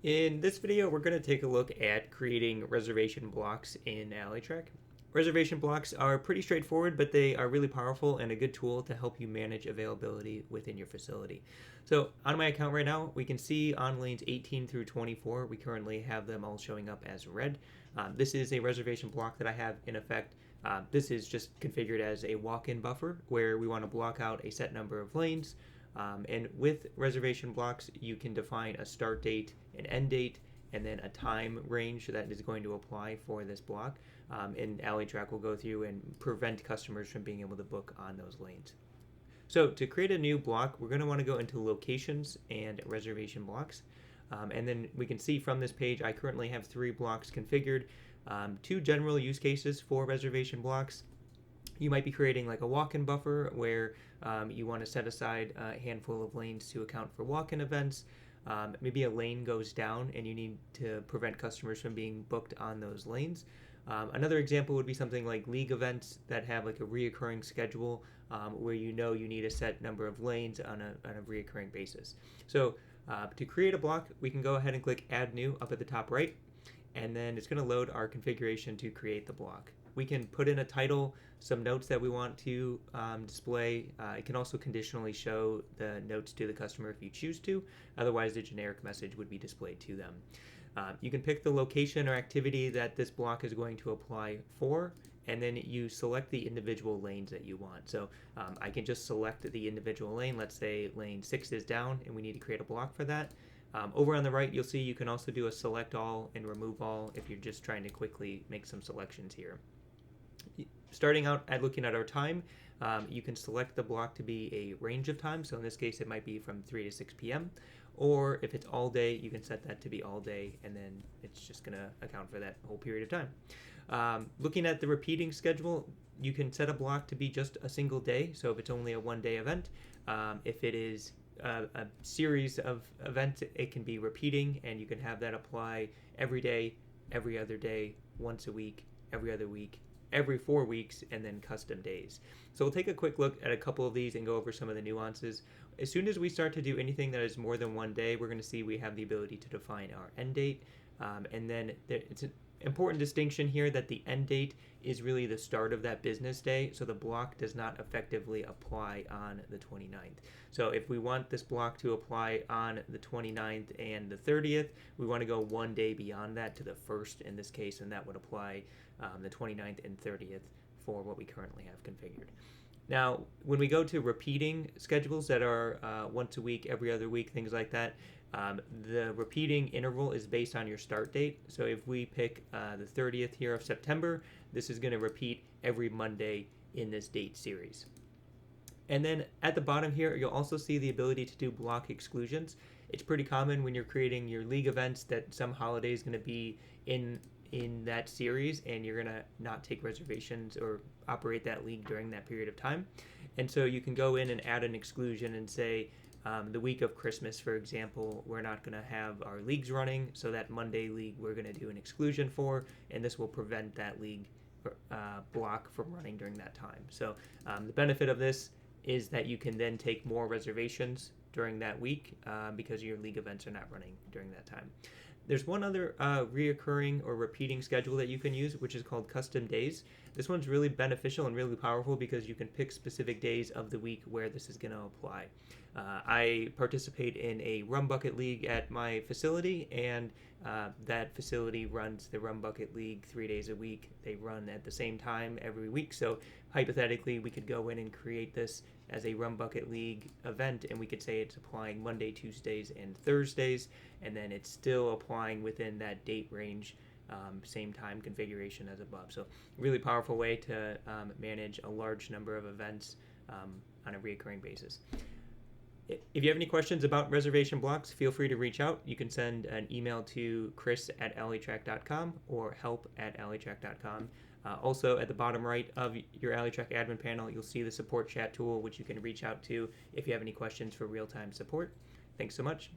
In this video, we're going to take a look at creating reservation blocks in AlleyTrak. Reservation blocks are pretty straightforward, but they are really powerful and a good tool to help you manage availability within your facility. So on my account right now, we can see on lanes 18 through 24, we currently have them all showing up as red. This is a reservation block that I have in effect. This is just configured as a walk-in buffer where we want to block out a set number of lanes. And with reservation blocks, you can define a start date, an end date, and then a time range that is going to apply for this block. And AlleyTrak will go through and prevent customers from being able to book on those lanes. So to create a new block, we're going to want to go into locations and reservation blocks. And then we can see from this page, I currently have 3 blocks configured, 2 general use cases for reservation blocks. You might be creating like a walk-in buffer where you want to set aside a handful of lanes to account for walk-in events. Maybe a lane goes down and you need to prevent customers from being booked on those lanes. Another example would be something like league events that have like a reoccurring schedule where you know you need a set number of lanes on a reoccurring basis. So to create a block, we can go ahead and click Add New up at the top right, and then it's going to load our configuration to create the block. We can put in a title, some notes that we want to display. It can also conditionally show the notes to the customer if you choose to. Otherwise, the generic message would be displayed to them. You can pick the location or activity that this block is going to apply for, and then you select the individual lanes that you want. So I can just select the individual lane. Let's say lane 6 is down, and we need to create a block for that. Over on the right, you'll see you can also do a select all and remove all if you're just trying to quickly make some selections here. Starting out at looking at our time, you can select the block to be a range of time. So in this case, it might be from 3 to 6 p.m. Or if it's all day, you can set that to be all day, and then it's just going to account for that whole period of time. Looking at the repeating schedule, you can set a block to be just a single day. So if it's only a one-day event, if it is a series of events, it can be repeating, and you can have that apply every day, every other day, once a week, every other week, every 4 weeks, and then custom days. So we'll take a quick look at a couple of these and go over some of the nuances. As soon as we start to do anything that is more than one day, we're going to see we have the ability to define our end date. And then it's an important distinction here that the end date is really the start of that business day, so the block does not effectively apply on the 29th. So if we want this block to apply on the 29th and the 30th, we want to go one day beyond that to the 1st in this case, and that would apply the 29th and 30th for what we currently have configured. Now, when we go to repeating schedules that are once a week, every other week, things like that, the repeating interval is based on your start date. So if we pick the 30th here of September, this is going to repeat every Monday in this date series. And then at the bottom here, you'll also see the ability to do block exclusions. It's pretty common when you're creating your league events that some holiday is going to be in that series, and you're going to not take reservations or operate that league during that period of time. And so you can go in and add an exclusion and say, the week of Christmas, for example, we're not going to have our leagues running, so that Monday league we're going to do an exclusion for, and this will prevent that league block from running during that time. So the benefit of this is that you can then take more reservations during that week because your league events are not running during that time. There's one other reoccurring or repeating schedule that you can use, which is called custom days. This one's really beneficial and really powerful because you can pick specific days of the week where this is going to apply. I participate in a rum bucket league at my facility, and that facility runs the rum bucket league 3 days a week. They run at the same time every week. So hypothetically, we could go in and create this as a rum bucket league event, and we could say it's applying Monday, Tuesdays, and Thursdays, and then it's still applying within that date range, same time configuration as above. So really powerful way to manage a large number of events on a recurring basis. If you have any questions about reservation blocks, feel free to reach out. You can send an email to chris@alleytrak.com or help@alleytrak.com. Also, at the bottom right of your AlleyTrak admin panel, you'll see the support chat tool, which you can reach out to if you have any questions for real-time support. Thanks so much.